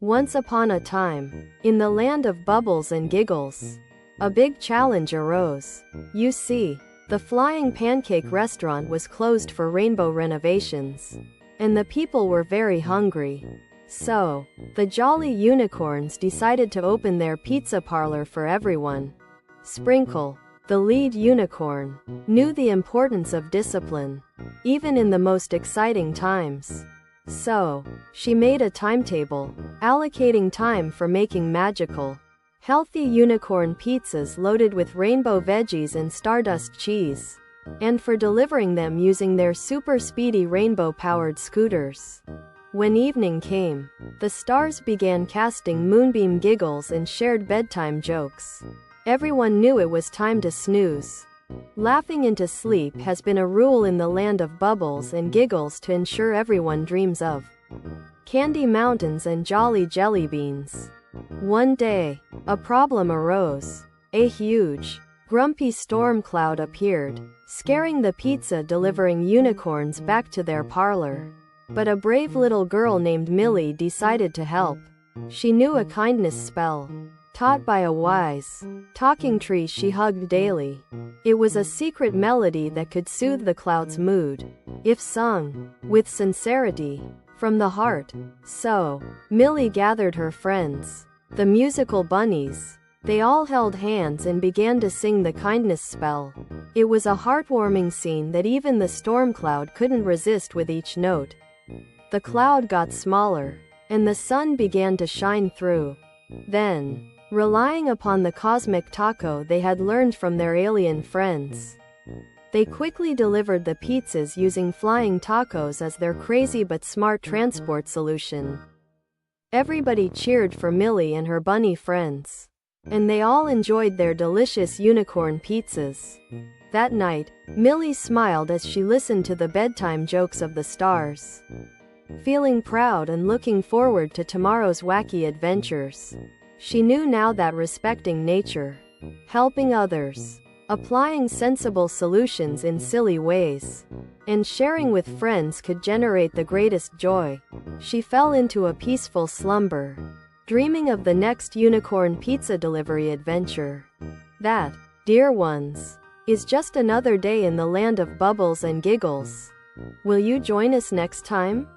Once upon a time, in the land of bubbles and giggles, a big challenge arose. You see, the flying pancake restaurant was closed for rainbow renovations, and the people were very hungry. So, the jolly unicorns decided to open their pizza parlor for everyone. Sprinkle, the lead unicorn, knew the importance of discipline, even in the most exciting times. So, she made a timetable, allocating time for making magical, healthy unicorn pizzas loaded with rainbow veggies and stardust cheese, and for delivering them using their super-speedy rainbow-powered scooters. When evening came, the stars began casting moonbeam giggles and shared bedtime jokes. Everyone knew it was time to snooze. Laughing into sleep has been a rule in the land of bubbles and giggles to ensure everyone dreams of candy mountains and jolly jellybeans. One day, a problem arose. A huge, grumpy storm cloud appeared, scaring the pizza-delivering unicorns back to their parlor. But a brave little girl named Millie decided to help. She knew a kindness spell, taught by a wise, talking tree she hugged daily. It was a secret melody that could soothe the cloud's mood, if sung with sincerity, from the heart. So, Millie gathered her friends, the musical bunnies. They all held hands and began to sing the kindness spell. It was a heartwarming scene that even the storm cloud couldn't resist with each note. The cloud got smaller, and the sun began to shine through. Then, relying upon the cosmic taco they had learned from their alien friends, they quickly delivered the pizzas using flying tacos as their crazy but smart transport solution. Everybody cheered for Millie and her bunny friends, and they all enjoyed their delicious unicorn pizzas. That night, Millie smiled as she listened to the bedtime jokes of the stars, feeling proud and looking forward to tomorrow's wacky adventures. She knew now that respecting nature, helping others, applying sensible solutions in silly ways, and sharing with friends could generate the greatest joy. She fell into a peaceful slumber, dreaming of the next unicorn pizza delivery adventure. That, dear ones, is just another day in the land of bubbles and giggles. Will you join us next time?